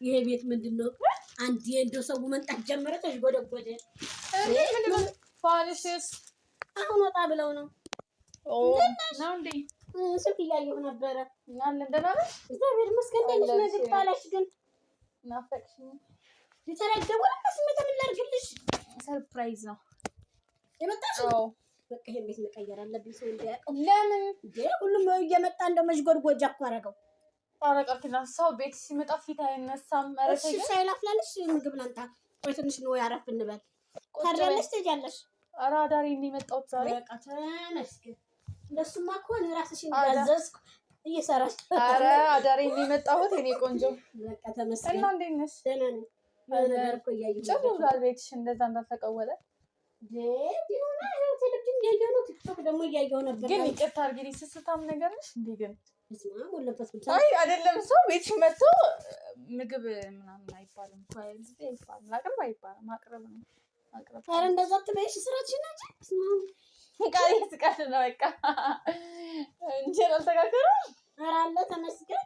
ይሄ ቤት ምንድነው? አንዴ እንደው ሰው መንጣት ጀመረ ተሽጎደጎደ። ፋልሽስ አሁን ወጣ ብለው ነው። ነው እንዴ? ስልክ እያየሁ ነበረ። እናንተ እንደናበሽ እግዚአብሔር ይመስገን። እንደት ነሽ? ነገር ባላሽ ግን ናፈቅሽኝ። ልተረገው ወላስ ምን ላድርግልሽ? ሰርፕራይዝ ነው የመጣሽው። በቃ ይሄን ቤት መቀየር አለብኝ። ሰው እንዲያውቀው። ለምን እንዴ? ሁሉም እየመጣ እንደው መሽጎድጎጃ እኮ አደረገው። አረቀርክና ሰው ቤት ሲመጣ ፊት አይነሳም። እሺ ሳይላፍላልሽ ምግብ ላንታ። ቆይ ትንሽ ነው ያረፍ እንበል። ታዲያለሽ ትሄጃለሽ። ኧረ አዳሪ ነው የመጣሁት ዛሬ። በቃ ተመስገን። እንደሱማ ከሆነ ራስሽን እንዳዘዝኩ እየሰራሽ። ኧረ አዳሪ ነው የመጣሁት የኔ ቆንጆ። በቃ ተመስገን። እና እንዴት ነሽ? ደህና ነኝ። ነገር እኮ እያየሁ ጭር ብሏል ቤትሽ እንደዛ እንዳልተቀወለ። ቢሆን ቴሌቪዥን እያየሁ ነው። ቲክቶክ ደግሞ እያየሁ ነበር። ግን ይቅርታ አድርጊልኝ። ስስታም ነገር ነሽ እንዴ? ግን አይ አይደለም ሰው ቤትሽ መጥቶ ምግብ ምናምን አይባልም እኮ አይባልም። ላቅርብ አይባልም። ማቅረብ ነው ማቅረብ። ኧረ እንደዛ አትበይሽ። ስራችን እንጂ ቃል ስቃሽ ነው በቃ እንጂ አልተጋገረም። ኧረ አለ ተመስገን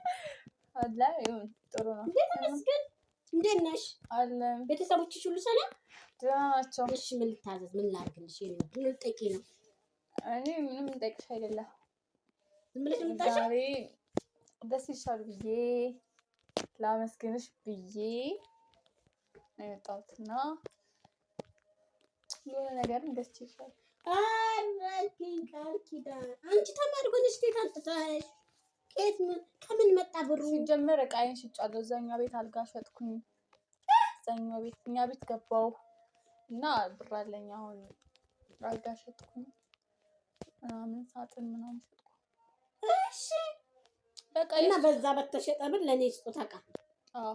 አለ። ይሁን ጥሩ ነው። እንዴት ተመስገን። እንዴት ነሽ? አለ። ቤተሰቦችሽ ሁሉ ሰላም? ደህና ናቸው። እሺ ምን ልታዘዝ? ምን ላድርግልሽ? ምን ልጠይቂ ነው? እኔ ምንም ልጠይቅሽ አይደለም። ዝም ብለሽ የምታሽ ዛሬ ደስ ይሻል ብዬ ላመስግንሽ ብዬ ነው የመጣሁትና የሆነ ነገርም ደስ ይሻል። አረኪን ቃል ኪዳን አንቺ ተማሪ ሆነሽ እንዴት አልጥታሽ? ከምን መጣ ብሩ? ሲጀመር ዕቃዬን ሽጫለሁ። እዛኛው ቤት አልጋ ሸጥኩኝ። እዛኛው ቤት እኛ ቤት ገባሁ እና ብር አለኝ። አሁን አልጋ ሸጥኩኝ ምናምን ሳጥን ምናምን ሸጥኩ። እሺ በቃ እና በዛ በተሸጠ ብር ለኔ ስጦታ ዕቃ። አዎ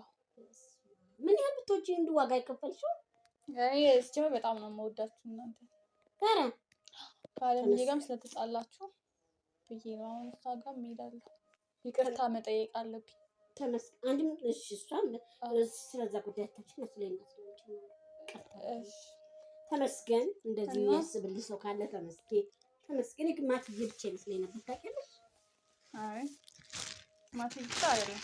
ምን ያህል ብትወጪ እንዱ ዋጋ ይከፈልሽው? እኔ ሲጀመር በጣም ነው የምወዳችሁ እናንተ። ኧረ ካለምዬ ጋርም ስለተጣላችሁ ብዬ ነው አሁን እሷ ጋር እሄዳለሁ። ይቅርታ መጠየቅ አለብኝ። ተመስገን። አንድም እሺ እሷም ስለዛ ጉዳይ ታችን መስለኝ ነው። እሺ ተመስገን። እንደዚህ የሚያስብልሽ ሰው ካለ ተመስገን። ተመስገን። ግማት ይብቼ መስለኝ ነበር ታውቂያለሽ? አይ ማት ብቻ አይደለም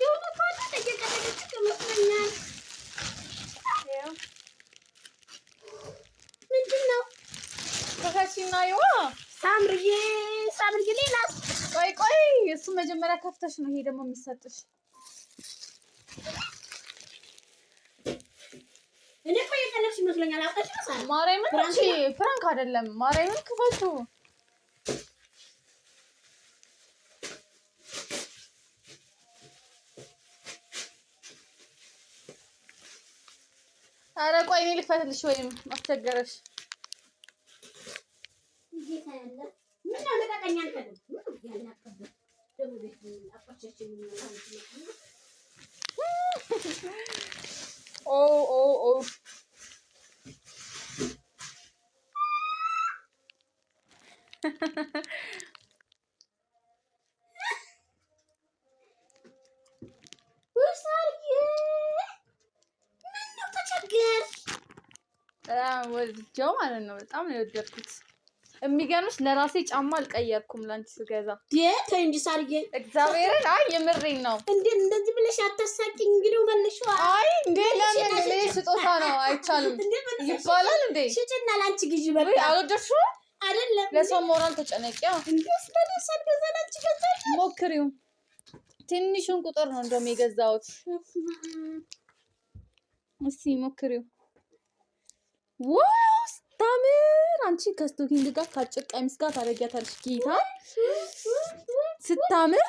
የሆነ ካለ ተየቀረች ከመስለኛል። ምንድን ነው ከታችና ይዋ ሳምርዬ ሌላስ? ቆይ እሱ መጀመሪያ ከፍተሽ ነው። ይሄ ደግሞ የሚሰጥሽ። እኔ እኮ የቀለብሽ ይመስለኛል። አውቀሽ ነው ሳራ? ማርያምን እንጂ ፍራንክ አይደለም። ማርያምን ክፈቱ። ኧረ ቆይ እኔ ልክፈትልሽ ወይም አስቸገረሽ? ጌታ ያለ ምን ነው ለቀቀኛ አንከደ ያላቀበ ደሞ ቤት አቋቸሽ ምን ነው ኦ ወድጄው ማለት ነው። በጣም ነው የወደድኩት። የሚገርምሽ ለራሴ ጫማ አልቀየርኩም ላንቺ ስገዛ። ተይ እንጂ ሳርዬ እግዚአብሔርን። አይ የምሬን ነው። እንዴ እንደዚህ ብለሽ አታሳቂኝ። እንግዲህ መልሽዋ። አይ እንዴ ለምን ስጦታ ነው አይቻልም ይባላል እንዴ? ሽጭና ላንቺ ግዢ በቃ። አልወደድሽውም አይደለም? ለሰው ሞራል ተጨነቂያ። እንዴስ ለደሰብ ገዛ ላንቺ ገዛሽ? ሞክሪው። ትንሹን ቁጥር ነው እንደውም የገዛሁት። እስቲ ሞክሪው። ዋው ስታምር! አንቺ ከስቶኪንግ ጋር ከአጭር ቀሚስ ጋር ታደርጊያታለሽ። ጌታ ስታምር!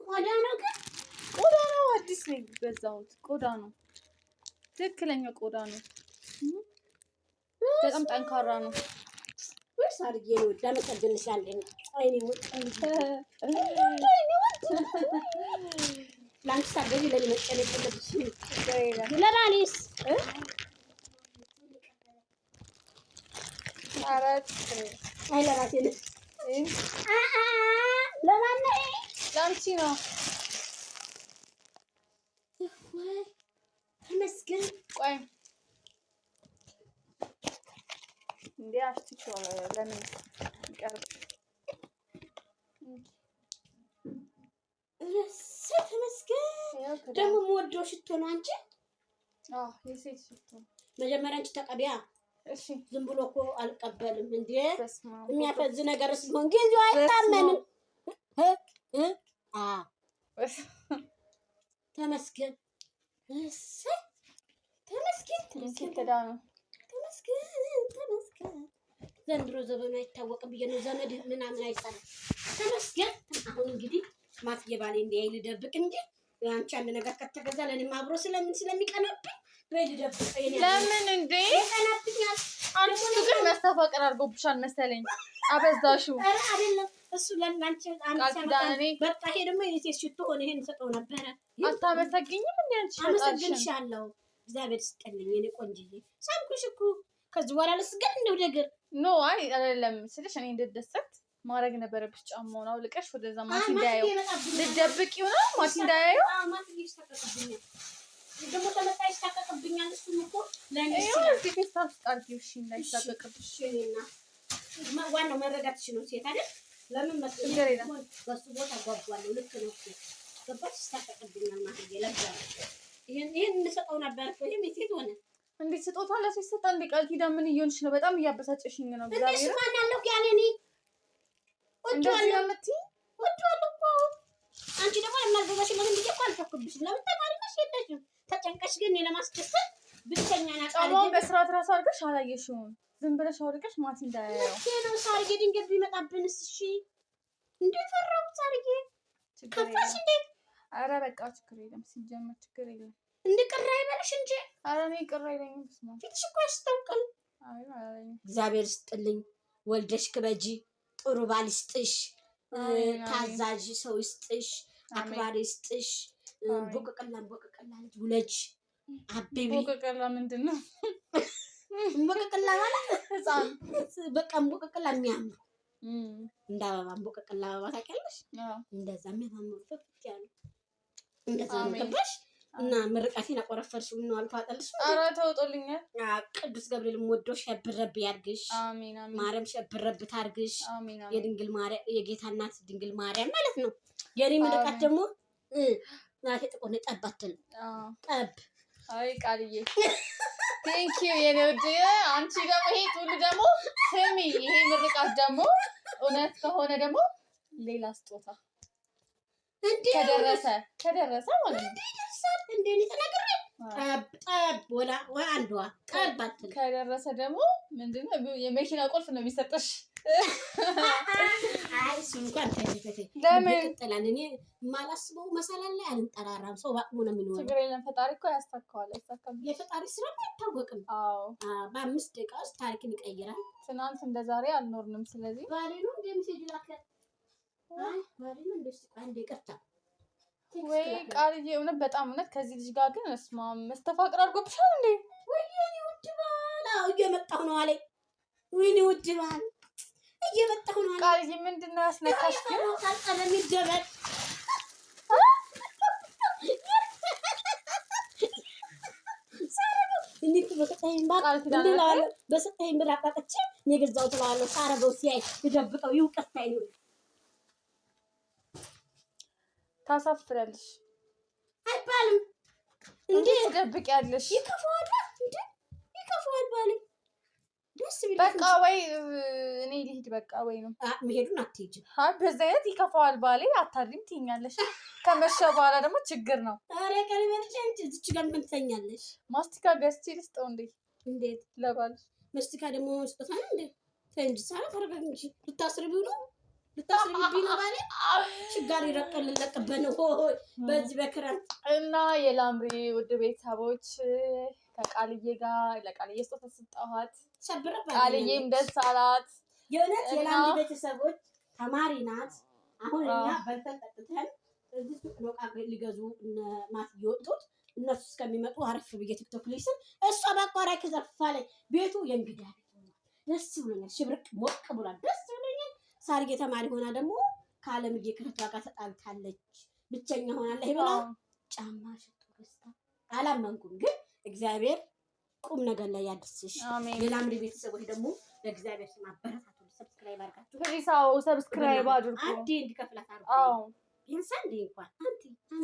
ቆዳ ነው ግን ቆዳ ነው። አዲስ ነው የገዛሁት። ቆዳ ነው። ትክክለኛ ቆዳ ነው። በጣም ጠንካራ ነው። ወይስ አድርጌ ነው ዳመቀደልሽ አለኝ። አይኔ ወጥ ላንቺ ታገቢ ለመጨነቅ የለብሽም። ለባሌስ አራት አይ ለራሴ ነው። ለማን ነው? ላንቺ ነው። ተመስገን። ቆይ እንዴ አሽትሽው ለምን ይቀርብ? ተመስገን። ደግሞ የምወደው ሽቶ ነው አንቺ። የሴት ሽቶ መጀመሪያ አንቺ ተቀቢያ። እሺ ዝም ብሎ እኮ አልቀበልም እንዴ። የሚያፈዝ ነገር ሲሆን ጊዜው አይታመንም። ተመስገን ተመስገን። ዘንድሮ ዘመኑ አይታወቅም ብዬ ነው። ዘመድ ምናምን አይሰራም። ተመስገን። አሁን እንግዲህ ማትዬ ባሌ እንዲያይ ልደብቅ እንጂ አንቺ አንድ ነገር ከተገዛ ለእኔም አብሮ ስለሚቀናብኝ ወይ ልደብቅ። ለምን እንዴ ይቀናብኛል? አንቺ ግን መስተፋቅር አድርጎብሻል መሰለኝ። አበዛሽው። ኧረ አይደለም እሱ ለእናንቺ በቃ ይሄ ደግሞ የሴት ሽቶ ሆነ። ይሄን ሰጠው ነበረ። አታመሰግኝም እንዴ አንቺ? አመሰግንሻለሁ። እግዚአብሔር ይስጥልኝ የኔ ቆንጅዬ። ሳምኩሽ እኮ ከዚህ በኋላ ልስገድ እንደው ነገር ኖ አይ አይደለም ስልሽ እኔ እንድደሰት ማድረግ ነበረብሽ። ጫማውን አውልቀሽ ወደዛ ማቲ እንዳያየው ልደብቂው ነው። ማቲ እንዳያየው ማቲ ይስተቀቅብኛል። ደግሞ ተመጣጣኝ ይስተቀቅብኛል። እሱም እኮ ለኔ ፌስታል ስጣርኪው እሺ እንዳይስተቀቅብሽ እና ዋናው መረዳትሽ ነው። ሴት አይደል? ለምን መስሎኝ በሱ ቦታ ጓጓለሁ። ልክ ነው እኮ ገባሽ? ይስተቀቅብኛል ማለት ይለብሳል። ይሄን እንሰጠው ነበር እኮ ይሄም የሴት ሆነ። እንዴት ስጦታ ለሴት ሰጣ? እንዴ ቃል ኪዳን ምን እየሆንሽ ነው? በጣም እያበሳጨሽኝ ነው። እግዚአብሔር እንዴ ማን ያለው ያኔ እንደዚህ አመቲ ወጥቷል እኮ አንቺ ደግሞ ለማዘጋሽ ለምን ብዬሽ እኮ አልተኩብሽም። ለምን ተማሪ ነሽ የለሽም። ተጨንቀሽ ግን ለማስደሰት ብቸኛ ናት። ጫማውን በስርዓት ራሱ አድርገሽ አላየሽውም። ዝም ብለሽ አውልቀሽ ማቲ እንዳያየው ነው። ሳርጌ ድንገት ቢመጣብንስ? እሺ እንዴ ፈራው ሳርጌ ከፋሽ እንዴ? ኧረ በቃ ችግር የለም። ሲጀመር ችግር የለም። እንዴ ቅር አይበልሽ እንጂ። ኧረ እኔ ቅር አይለኝም። ስማ ፊትሽ እኮ ያስታውቃል። አይ አይለኝም። እግዚአብሔር ይስጥልኝ። ወልደሽ ክበጂ። ጥሩ ባል ይስጥሽ። ታዛዥ ሰው ይስጥሽ። አክባሪ ይስጥሽ። ቦቀቀላ ልጅ ውለጅ። አቤቢ ቦቀቀላ ምንድን ነው? ቦቀቀላ ማለት ህፃን በቃ ቦቀቀላ የሚያምሩ እንደ አበባ ቦቀቀላ አበባ ታውቂያለሽ? እንደዛ የሚያምሩ ፍፍት ያሉ እንደዛ ነው። ገባሽ? እና ምርቃቴን አቆረፈርሽው ነው አልፋጠልሽ። ኧረ ተውጦልኛል። ቅዱስ ገብርኤል ወዶ ሸብረብ ያርግሽ። አሜን አሜን። ማርያም ሸብረብ ታርግሽ። አሜን አሜን። የድንግል ማርያም የጌታ እናት ድንግል ማርያም ማለት ነው። የኔ ምርቃት ደግሞ ናቴ ጥቆነ ጠባትል ጠብ። አይ ቃልዬ ቴንክ ዩ የኔ ውድ። አንቺ ደግሞ ይሄ ሁሉ ደግሞ ስሚ፣ ይሄ ምርቃት ደግሞ እውነት ከሆነ ደግሞ ሌላ ስጦታ ከደረሰ ማለት ነው። እንዴ እኔ ተናግሬ ጠብ ወላ አንዷ ጠብ አትል። ከደረሰ ደግሞ ምንድነው የመኪና ቁልፍ ነው የሚሰጥሽ። አይ እሱ እንኳን ተይፈቴ ለምን ይቀጥላል። እኔ የማላስበው መሰላል ላይ አልንጠራራም። ሰው በአቅሙ ነው የሚኖረው። ችግር የለም። ፈጣሪ እኮ ያስተካክላል። የፈጣሪ ስራ አይታወቅም። አዎ በ5 ደቂቃ ውስጥ ታሪክን ይቀይራል። ትናንት እንደዛሬ አልኖርንም። ስለዚህ ባሌ ነው እንደ ሜሴጅ ላከ። አይ ባሌ ነው እንደዚህ አንዴ ቀርታ ወይ ቃልዬ እውነት በጣም እውነት ከዚህ ልጅ ጋር ግን እስማ መስተፋቅር አድርጎብሻል እንዴ? ወይኔ ውድ ባል እየመጣሁ ነው አለኝ። ወይኔ ውድ ባል እየመጣሁ ነው አለኝ። ቃልዬ ምንድን ነው ያስነካሽ? ግን ታልቀረም ይደበል እንዴት በቀጣይም ባል በሰጠኝ ብር አጣጥቼ የገዛው ትላለህ። ሳረገው ሲያይ ልደብቀው ይውቀታኝ ነው። ታሳፍራለሽ አይባልም እንዴ? ትደብቂያለሽ። ይከፋዋል እንዴ? ይከፋዋል ባሌ። ደስ ቢል በቃ ወይ እኔ ልሂድ በቃ። ወይ ነው መሄዱን አትሄጂም? አይ በዚህ አይነት ይከፋዋል ባሌ። አታድሪም ትይኛለሽ። ከመሸ በኋላ ደግሞ ችግር ነው። ኧረ ቀሪበልሽ እንጂ እዚች ጋር ምን ትተኛለሽ? ማስቲካ ገዝቼ ልስጠው እንዴ? እንዴት ለባል ማስቲካ ደግሞ መስጠት ነው እንዴ? ተንጂ ሳራ ተረጋግ እንጂ ልታስርቢው ነው? ልታስርቢው ነው ባሌ? ችጋር ይረቀልልቀበ ነው ሆይ በዚህ በክረምት እና የላምሪ ውድ ቤተሰቦች ከቃልዬ ጋር ለቃልዬ ስጦታ ሰጠኋት። ሸብረባ ቃልዬም ደስ አላት። የእውነት የላምሪ ቤተሰቦች ተማሪ ናት። አሁን እኛ በልተን ጠጥተን እዚህ ሱቅ ነው ዕቃ ሊገዙ ማት እየወጡት እነሱ እስከሚመጡ አረፍ ብዬ ቲክቶክ ላይ ስል እሷ በአቋራጭ ከዘፋ ላይ ቤቱ የእንግዳ ቤት ሆኗል። ደስ ብሎኛል። ሽብርቅ ሞቅ ብሏል። ደስ ብሎኛል። ሳርጌ ተማሪ ሆና ደግሞ ከአለምዬ ከእህቷ ጋር ተጣልታለች። ብቸኛ ሆናለች ብላ ጫማ ሽቶ ገዝታ አላመንኩም። ግን እግዚአብሔር ቁም ነገር ላይ ያድርስሽ። የላምሪ ቤተሰቦች ደግሞ ለእግዚአብሔር ስም አበረታቱ። ሰብስክራይብ አድርጋችሁ ፕሊስ። አዎ ሰብስክራይብ አድርጉ። አንዴ እንዲከፍላት አድርጉ። አዎ ቢያንስ አንዴ እንኳን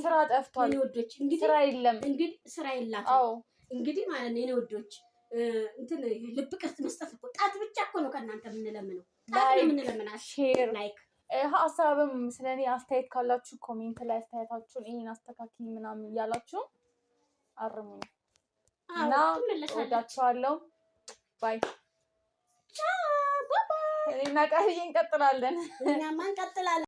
ስራ ጠፍቷል። ወዶች እንግዲህ ስራ የለም እንግዲህ ስራ የላትም። አዎ እንግዲህ ማለት ነው የኔ ወዶች እንትን ልብ ቅርጽ መስጠት እኮ ጣት ብቻ እኮ ነው ከእናንተ የምንለምነው። ጣት ነው የምንለምናችሁ። ሼር ላይክ ሀሳብም ስለኔ አስተያየት ካላችሁ ኮሜንት ላይ አስተያየታችሁን ይሄን አስተካክል ምናምን እያላችሁ አርሙኝ እና ወዳችኋለሁ። ባይ ቻው ባይ። እኔና ቃልዬ እንቀጥላለን። እኛማ እንቀጥላለን።